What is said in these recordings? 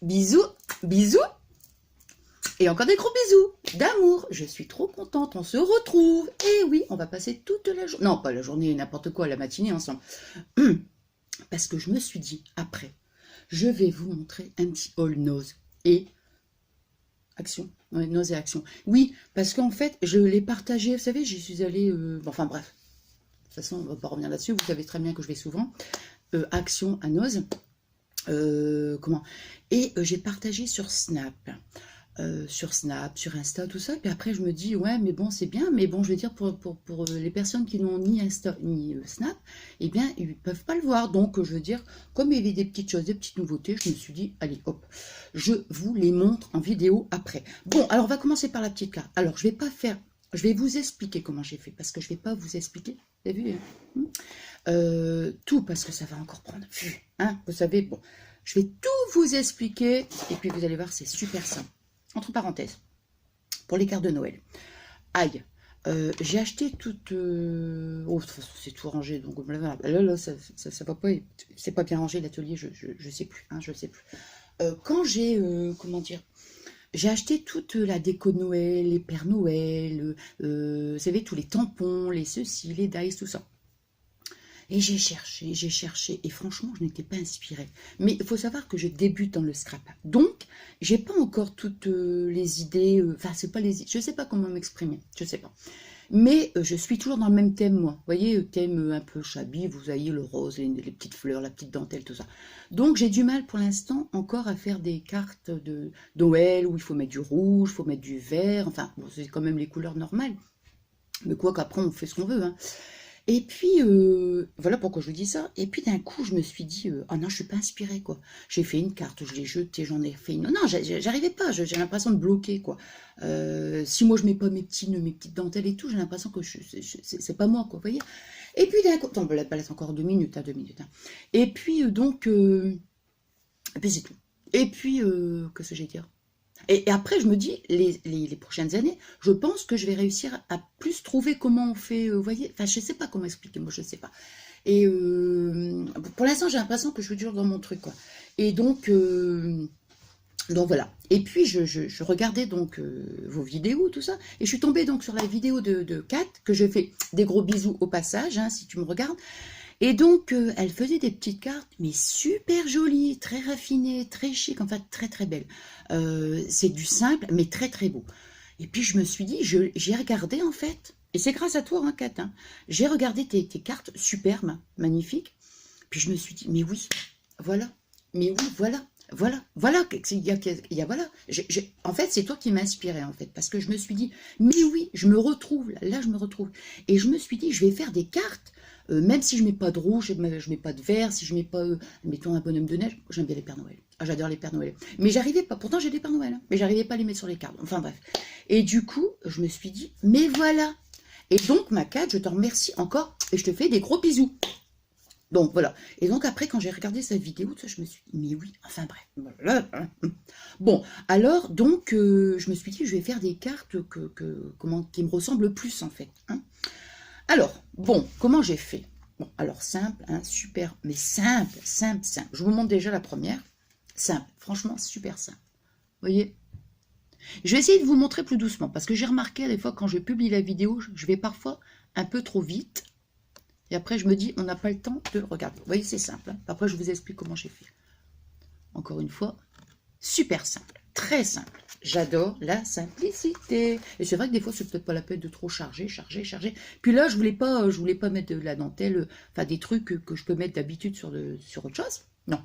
Bisous, bisous. Et encore des gros bisous d'amour. Je suis trop contente, on se retrouve. Et oui, on va passer toute la journée. Non, pas la journée, n'importe quoi, la matinée ensemble. Parce que je me suis dit, après, je vais vous montrer un petit haul nose. Et action. Ouais, nose et action. Oui, parce qu'en fait, je l'ai partagé. Vous savez, j'y suis allée... enfin bref. De toute façon, on ne va pas revenir là-dessus. Vous savez très bien que je vais souvent. Action à nose. Comment? Et j'ai partagé sur Snap. Sur Insta, tout ça. Puis après, je me dis, ouais, mais bon, c'est bien. Mais bon, je veux dire, pour les personnes qui n'ont ni Insta ni Snap, eh bien, ils ne peuvent pas le voir. Donc, je veux dire, comme il y avait des petites choses, des petites nouveautés, je me suis dit, allez, hop, je vous les montre en vidéo après. Bon, alors, on va commencer par la petite carte. Alors, je vais pas faire... Je vais vous expliquer comment j'ai fait, parce que je ne vais pas vous expliquer. Vous avez vu, hein, tout, parce que ça va encore prendre vue. Hein, vous savez, bon, je vais tout vous expliquer, et puis vous allez voir, c'est super simple. Entre parenthèses, pour les cartes de Noël. Aïe, j'ai acheté toute... Oh, de toute façon, c'est tout rangé, donc là, ça va pas... C'est pas bien rangé, l'atelier, je sais plus, hein, je sais plus. Quand j'ai... comment dire, j'ai acheté toute la déco de Noël, les Pères Noël, vous savez, tous les tampons, les ceci, les dice, tout ça. Et j'ai cherché, et franchement, je n'étais pas inspirée. Mais il faut savoir que je débute dans le scrap. Donc, j'ai pas encore toutes les idées, enfin, c'est pas les idées, je sais pas comment m'exprimer, je sais pas. Mais je suis toujours dans le même thème, moi. Vous voyez, thème un peu shabby, vous voyez le rose, les petites fleurs, la petite dentelle, tout ça. Donc, j'ai du mal pour l'instant encore à faire des cartes de Noël où il faut mettre du rouge, il faut mettre du vert, enfin, bon, c'est quand même les couleurs normales. Mais quoi qu'après, on fait ce qu'on veut, hein. Et puis, voilà pourquoi je vous dis ça. Et puis d'un coup, je me suis dit, oh non, je suis pas inspirée, quoi. J'ai fait une carte, je l'ai jetée, j'en ai fait une. Non, j'arrivais pas, j'ai l'impression de bloquer, quoi. Si moi, je mets pas mes petites dentelles et tout, j'ai l'impression que c'est pas moi, quoi, vous voyez. Et puis d'un coup, attends, là, c'est encore 2 minutes, hein, 2 minutes. Hein. Et puis, et puis c'est tout. Et puis, qu'est-ce que j'ai dire? Et après, je me dis, les prochaines années, je pense que je vais réussir à plus trouver comment on fait, vous voyez, enfin, je ne sais pas comment expliquer, moi, je ne sais pas. Et pour l'instant, j'ai l'impression que je suis toujours dans mon truc, quoi. Et donc voilà. Et puis, je regardais donc vos vidéos, tout ça, et je suis tombée donc sur la vidéo de Kat, que je fais des gros bisous au passage, hein, si tu me regardes. Et donc, elle faisait des petites cartes, mais super jolies, très raffinées, très chic, enfin très très belles. C'est du simple, mais très très beau. Et puis je me suis dit, j'ai regardé en fait, et c'est grâce à toi, hein, Kat, hein, j'ai regardé tes cartes superbes, magnifiques. Puis je me suis dit, mais oui, voilà, mais oui, voilà. Voilà, voilà. En fait, c'est toi qui m'as inspiré, en fait, parce que je me suis dit, mais oui, je me retrouve, là, je me retrouve. Et je me suis dit, je vais faire des cartes, même si je mets pas de rouge, je mets pas de vert, si je mets pas, mettons, un bonhomme de neige, j'aime bien les Pères Noël. Ah, j'adore les Pères Noël. Mais j'arrivais pas, pourtant j'ai des Pères Noël, hein, mais j'arrivais pas à les mettre sur les cartes. Enfin bref. Et du coup, je me suis dit, mais voilà. Et donc, ma Kat, je te remercie encore, et je te fais des gros bisous. Donc voilà. Et donc après, quand j'ai regardé sa vidéo, ça, je me suis dit, mais oui, enfin bref. Bon, alors donc, je me suis dit, je vais faire des cartes qui me ressemblent plus en fait. Hein. Alors, bon, comment j'ai fait? Bon, alors simple, hein, super, mais simple. Je vous montre déjà la première. Simple, franchement, super simple. Vous voyez? Je vais essayer de vous montrer plus doucement, parce que j'ai remarqué des fois, quand je publie la vidéo, je vais parfois un peu trop vite. Et après, je me dis, on n'a pas le temps de regarder. Vous voyez, c'est simple. Hein. Après, je vous explique comment j'ai fait. Encore une fois, super simple, très simple. J'adore la simplicité. Et c'est vrai que des fois, c'est peut-être pas la peine de trop charger. Puis là, je voulais pas mettre de la dentelle, enfin des trucs que je peux mettre d'habitude sur autre chose. Non,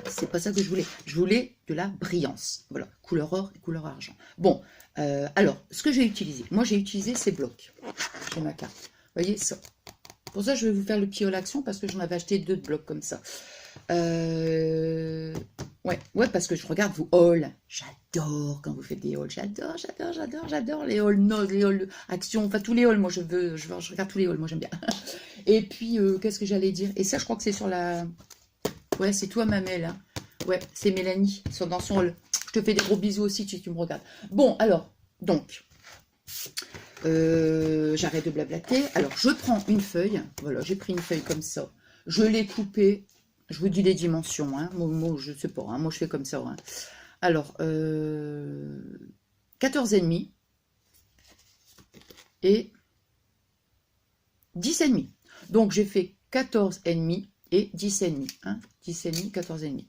c'est pas ça que je voulais. Je voulais de la brillance. Voilà, couleur or et couleur argent. Bon, alors, ce que j'ai utilisé. Moi, j'ai utilisé ces blocs. J'ai ma carte. Vous voyez ça. Pour ça, je vais vous faire le petit haul action parce que j'en avais acheté 2 de blocs comme ça. Ouais, parce que je regarde vos hauls. J'adore quand vous faites des hauls. J'adore les hauls, non, les hauls action. Enfin, tous les hauls, moi, je regarde tous les hauls, moi, j'aime bien. Et puis, qu'est-ce que j'allais dire? Et ça, je crois que c'est sur la... Ouais, c'est toi, Mamel. Hein. Ouais, c'est Mélanie, dans son hall. Je te fais des gros bisous aussi si tu me regardes. Bon, alors, donc... j'arrête de blablater. Alors, je prends une feuille. Voilà, j'ai pris une feuille comme ça. Je l'ai coupée. Je vous dis les dimensions, hein. Moi, je sais pas, hein. Moi je fais comme ça. Hein. Alors, 14,5 et 10,5. Donc j'ai fait 14,5 et 10,5. Hein. 10,5, 14,5.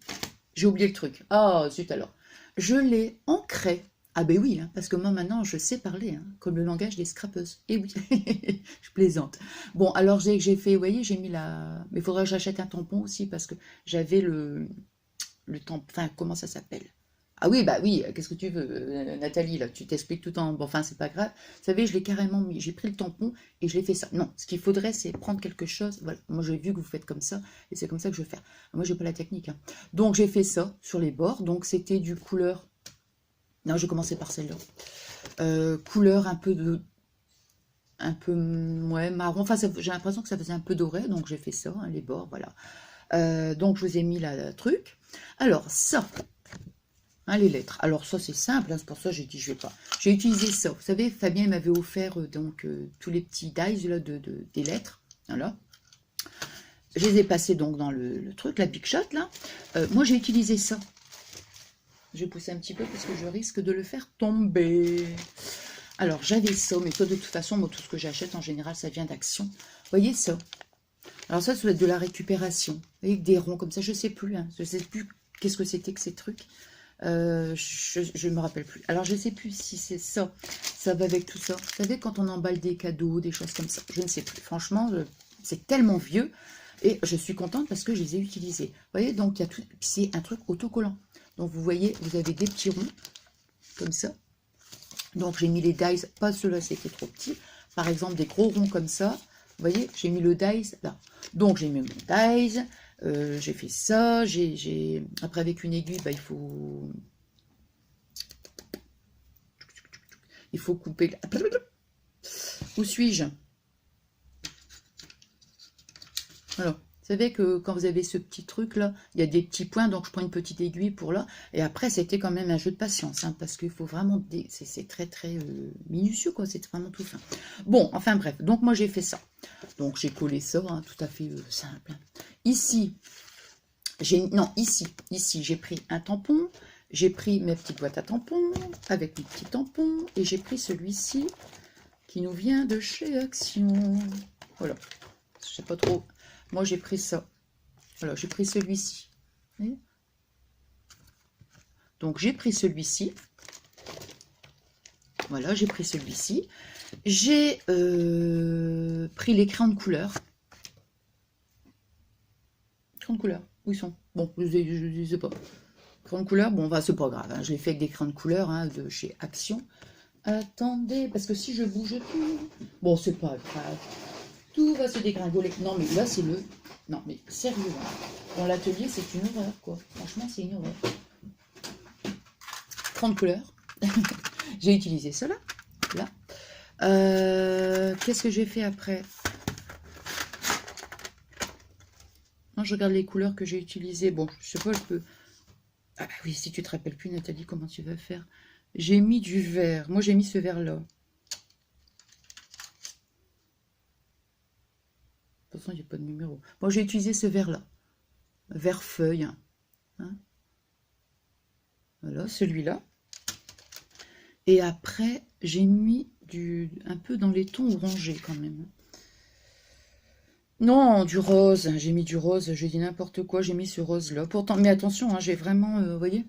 J'ai oublié le truc. Ah, zut alors. Je l'ai ancré. Ah ben oui, hein, parce que moi maintenant je sais parler, hein, comme le langage des scrapeuses. Et oui, je plaisante. Bon, alors j'ai fait, vous voyez, j'ai mis la... Mais il faudrait que j'achète un tampon aussi, parce que j'avais le tampon... Enfin, comment ça s'appelle? Ah oui, bah oui, qu'est-ce que tu veux, Nathalie, là, tu t'expliques tout en... Bon, enfin, c'est pas grave. Vous savez, je l'ai carrément mis, j'ai pris le tampon et je l'ai fait ça. Non, ce qu'il faudrait, c'est prendre quelque chose. Voilà, moi j'ai vu que vous faites comme ça, et c'est comme ça que je vais faire. Moi, j'ai pas la technique. Hein. Donc, j'ai fait ça sur les bords. Donc, c'était du couleur... Non, je vais commencer par celle-là. Couleur un peu de... Un peu, ouais, marron. Enfin, j'ai l'impression que ça faisait un peu doré, donc j'ai fait ça, hein, les bords, voilà. Donc, je vous ai mis la truc. Alors, ça... Hein, les lettres. Alors ça c'est simple, hein, c'est pour ça que j'ai dit je vais pas. J'ai utilisé ça. Vous savez, Fabien m'avait offert tous les petits dies là, des lettres. Voilà. Je les ai passés donc dans le truc, la Big Shot là. Moi j'ai utilisé ça. Je vais pousser un petit peu parce que je risque de le faire tomber. Alors j'avais ça, mais toi de toute façon, moi tout ce que j'achète en général ça vient d'Action. Vous voyez ça? Alors ça doit être de la récupération. Avec des ronds comme ça, je sais plus. Hein, je sais plus qu'est-ce que c'était que ces trucs. Je ne me rappelle plus. Alors, je ne sais plus si c'est ça. Ça va avec tout ça. Vous savez, quand on emballe des cadeaux, des choses comme ça. Je ne sais plus. Franchement, c'est tellement vieux. Et je suis contente parce que je les ai utilisés. Vous voyez, donc, il y a tout. C'est un truc autocollant. Donc, vous voyez, vous avez des petits ronds. Comme ça. Donc, j'ai mis les dies. Pas ceux-là, c'était trop petit. Par exemple, des gros ronds comme ça. Vous voyez, j'ai mis le dies là. Donc, j'ai mis mon dies. J'ai fait ça, après avec une aiguille, bah, il faut couper. Où suis-je? Alors, vous savez que quand vous avez ce petit truc là, il y a des petits points, donc je prends une petite aiguille pour là, et après c'était quand même un jeu de patience, hein, parce qu'il faut vraiment, c'est très très minutieux quoi, c'est vraiment tout fin. Bon, enfin bref, donc moi j'ai fait ça, donc j'ai collé ça, hein, tout à fait simple. Ici, ici, j'ai pris un tampon, j'ai pris mes petites boîtes à tampons, avec mes petits tampons, et j'ai pris celui-ci, qui nous vient de chez Action. Voilà, je sais pas trop, moi j'ai pris ça. Voilà, j'ai pris celui-ci. Donc j'ai pris celui-ci. Voilà, j'ai pris celui-ci. J'ai pris les crayons de couleur. Crayons de couleur. Où ils sont? Bon, je ne sais pas. Crayons de couleur, bon, bah, c'est pas grave. Hein. Je l'ai fait avec des crayons de couleur hein, de chez Action. Attendez, parce que si je bouge tout... Bon, c'est pas grave. Tout va se dégringoler. Non, mais là, c'est le... Non, mais sérieux. Hein. Dans l'atelier, c'est une horreur, quoi. Franchement, c'est une horreur. Crayons de couleur. J'ai utilisé cela. Là. Qu'est-ce que j'ai fait après? Non, je regarde les couleurs que j'ai utilisées. Bon, je sais pas, je peux... Ah bah oui, si tu te rappelles plus, Nathalie, comment tu vas faire? J'ai mis du vert. Moi, j'ai mis ce vert-là. De toute façon, il n'y a pas de numéro. Moi, j'ai utilisé ce vert-là. Vert feuille. Hein? Voilà, celui-là. Et après, j'ai mis un peu dans les tons orangés quand même. Non, du rose. J'ai mis du rose. J'ai dit n'importe quoi. J'ai mis ce rose-là. Pourtant, mais attention, hein, j'ai vraiment... vous voyez?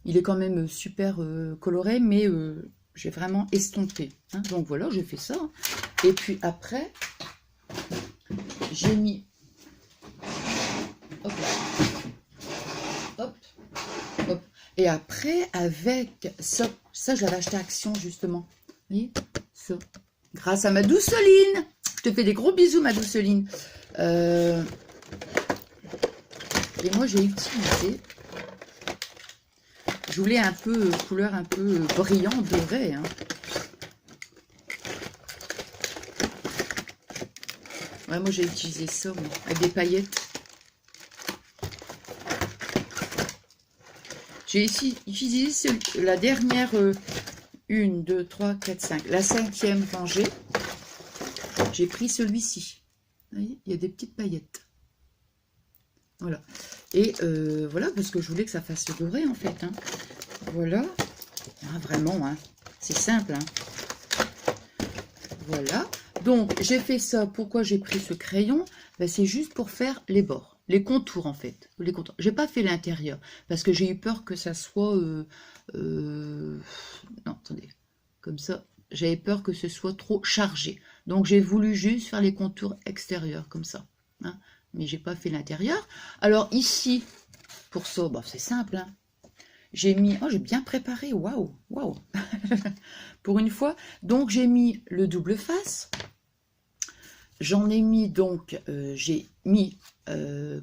Il est quand même super coloré, mais j'ai vraiment estompé. Hein. Donc voilà, j'ai fait ça. Et puis après, j'ai mis... Hop là. Hop. Hop. Et après, avec ça, je l'avais acheté à Action, justement. Vous voyez? Ça. Grâce à ma douceline. Je te fais des gros bisous, ma douceline. Et moi, j'ai utilisé... Je voulais un peu, couleur un peu brillant, doré. Hein. Ouais, moi j'ai utilisé ça, moi, avec des paillettes. J'ai ici utilisé la dernière 1, 2, 3, 4, 5. La 5e rangée. J'ai pris celui-ci. Vous voyez, il y a des petites paillettes. Voilà. Et voilà, parce que je voulais que ça fasse doré, en fait. Hein. Voilà. Ah, vraiment, hein. C'est simple. Hein. Voilà. Donc, j'ai fait ça. Pourquoi j'ai pris ce crayon? Ben, c'est juste pour faire les bords. Les contours, en fait. Les contours. J'ai pas fait l'intérieur. Parce que j'ai eu peur que ça soit... non, attendez. Comme ça. J'avais peur que ce soit trop chargé. Donc, j'ai voulu juste faire les contours extérieurs, comme ça. Hein. Mais j'ai pas fait l'intérieur. Alors, ici, pour ça, bah, c'est simple. Hein. J'ai mis... Oh, j'ai bien préparé. Waouh, waouh. Pour une fois. Donc, j'ai mis le double face. J'en ai mis donc... j'ai mis...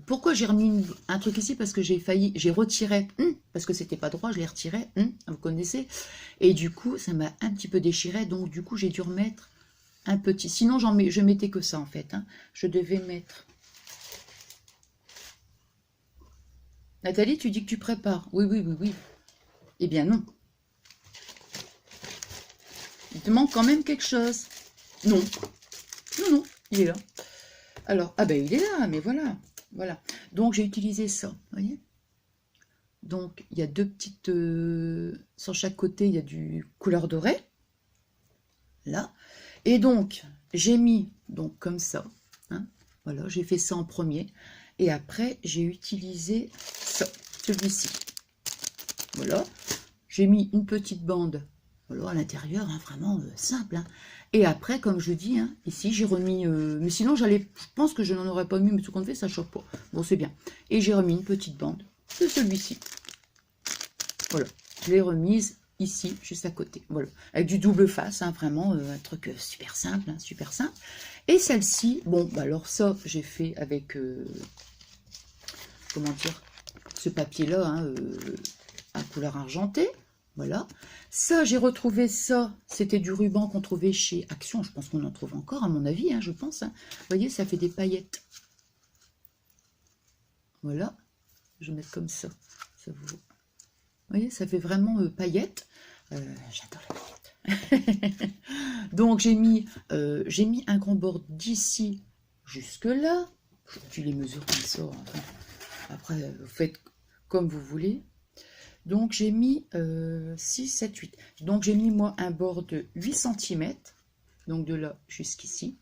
pourquoi j'ai remis un truc ici? Parce que j'ai failli... J'ai retiré... parce que c'était pas droit, je l'ai retiré. Vous connaissez. Et du coup, ça m'a un petit peu déchiré. Donc, du coup, j'ai dû remettre un petit... Sinon, je mettais que ça, en fait. Hein. Je devais mettre... Nathalie, tu dis que tu prépares. Oui, oui, oui, oui. Eh bien, non. Il te manque quand même quelque chose. Non. Non, non, il est là. Alors, ah ben, il est là, mais voilà. Voilà. Donc, j'ai utilisé ça, vous voyez. Donc, il y a deux petites... sur chaque côté, il y a du couleur dorée. Là. Et donc, j'ai mis, donc, comme ça. Hein, voilà, j'ai fait ça en premier. Et après, j'ai utilisé ça, celui-ci. Voilà. J'ai mis une petite bande voilà, à l'intérieur, hein, vraiment simple. Hein. Et après, comme je dis, hein, ici, j'ai remis... mais sinon, je pense que je n'en aurais pas mis, mais tout compte fait, ça ne choque pas. Bon, c'est bien. Et j'ai remis une petite bande de celui-ci. Voilà. Je l'ai remise ici, juste à côté. Voilà. Avec du double face, hein, vraiment, un truc super simple, hein, super simple. Et celle-ci, bon, bah alors ça, j'ai fait avec... comment dire, ce papier-là, hein, à couleur argentée. Voilà. Ça, j'ai retrouvé ça. C'était du ruban qu'on trouvait chez Action. Je pense qu'on en trouve encore, à mon avis, hein, je pense. Hein. Vous voyez, ça fait des paillettes. Voilà. Je vais mettre comme ça. Vous voyez, ça fait vraiment paillettes. J'adore les paillettes. Donc, j'ai mis un grand bord d'ici jusque là. Tu les mesures comme ça. Enfin, après, vous faites comme vous voulez. Donc, j'ai mis 6, 7, 8. Donc, j'ai mis, moi, un bord de 8 cm. Donc, de là jusqu'ici.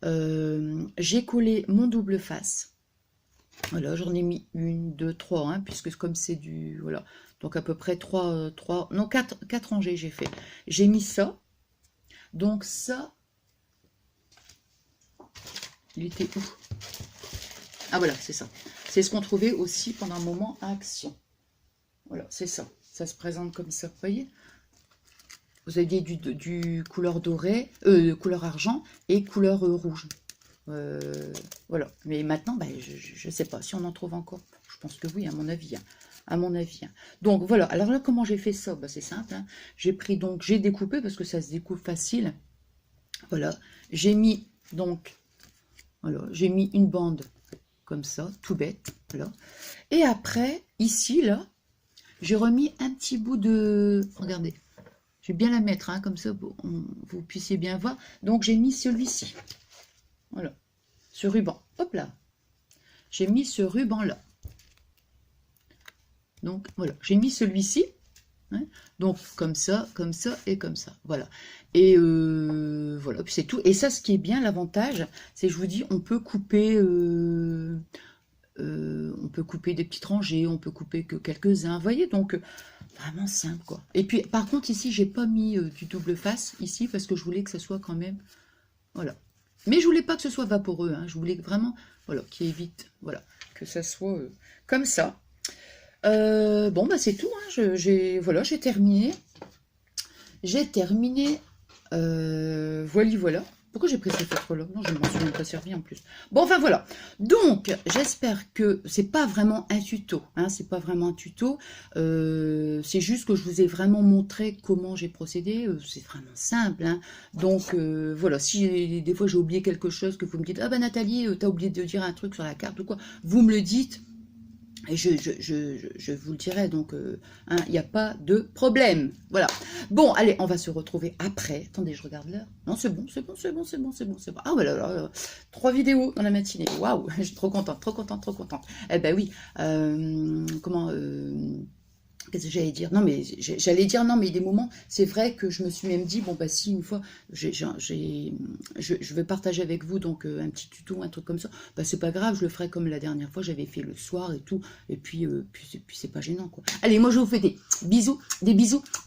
J'ai collé mon double face. Voilà, j'en ai mis 1, 2, 3, hein, puisque comme c'est du... Voilà. Donc, à peu près 3 non, 4 rangées, j'ai fait. J'ai mis ça. Donc, ça... Il était où? Ah, voilà, c'est ça. C'est ce qu'on trouvait aussi pendant un moment à Action. Voilà, c'est ça. Ça se présente comme ça, vous voyez. Vous aviez du couleur dorée, couleur argent et couleur rouge. Voilà. Mais maintenant, ben, je ne sais pas si on en trouve encore. Je pense que oui, à mon avis. Hein. À mon avis. Hein. Donc, voilà. Alors là, comment j'ai fait ça? Ben, c'est simple. Hein. J'ai pris, donc, j'ai découpé parce que ça se découpe facile. Voilà. J'ai mis, donc, voilà, j'ai mis une bande comme ça, tout bête. Voilà. Et après, ici, là, j'ai remis un petit bout de... Regardez, je vais bien la mettre, hein, comme ça, vous puissiez bien voir. Donc, j'ai mis celui-ci. Voilà, ce ruban. Hop là. J'ai mis ce ruban-là. Donc, voilà, j'ai mis celui-ci. Hein, donc, comme ça et comme ça. Voilà. Et voilà, puis c'est tout. Et ça, ce qui est bien, l'avantage, c'est, je vous dis, on peut couper... on peut couper des petites rangées, on peut couper que quelques-uns, vous voyez, donc vraiment simple quoi. Et puis par contre ici j'ai pas mis du double face ici parce que je voulais que ça soit quand même, voilà. Mais je voulais pas que ce soit vaporeux, hein. Je voulais vraiment, voilà, qu'il évite, voilà, que ça soit comme ça. Bon bah c'est tout, hein. Voilà, j'ai terminé. Voilà. Pourquoi j'ai pris cette feutre-là? Non, je ne m'en suis même pas servi en plus. Bon, enfin voilà. Donc, j'espère que c'est pas vraiment un tuto. Hein, c'est pas vraiment un tuto. C'est juste que je vous ai vraiment montré comment j'ai procédé. C'est vraiment simple. Hein. Donc, voilà. Si des fois j'ai oublié quelque chose, que vous me dites, ah ben Nathalie, t'as oublié de dire un truc sur la carte ou quoi, vous me le dites. Et je vous le dirai, donc il n'y a pas de problème. Voilà. Bon, allez, on va se retrouver après. Attendez, je regarde l'heure. Non, c'est bon, c'est bon, c'est bon, c'est bon, c'est bon, c'est bon. Ah voilà, là, 3 vidéos dans la matinée. Waouh, je suis trop contente, trop contente, trop contente. Eh ben oui, comment... qu'est-ce que j'allais dire? Non, mais j'allais dire non, mais des moments, c'est vrai que je me suis même dit, bon, bah, si une fois, je vais partager avec vous donc un petit tuto, un truc comme ça, bah, c'est pas grave, je le ferai comme la dernière fois, j'avais fait le soir et tout, et puis c'est pas gênant, quoi. Allez, moi, je vous fais des bisous,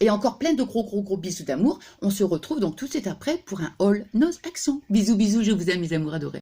et encore plein de gros bisous d'amour. On se retrouve donc tout de suite après pour un haul nos actions. Bisous, bisous, je vous aime, mes amours adorés.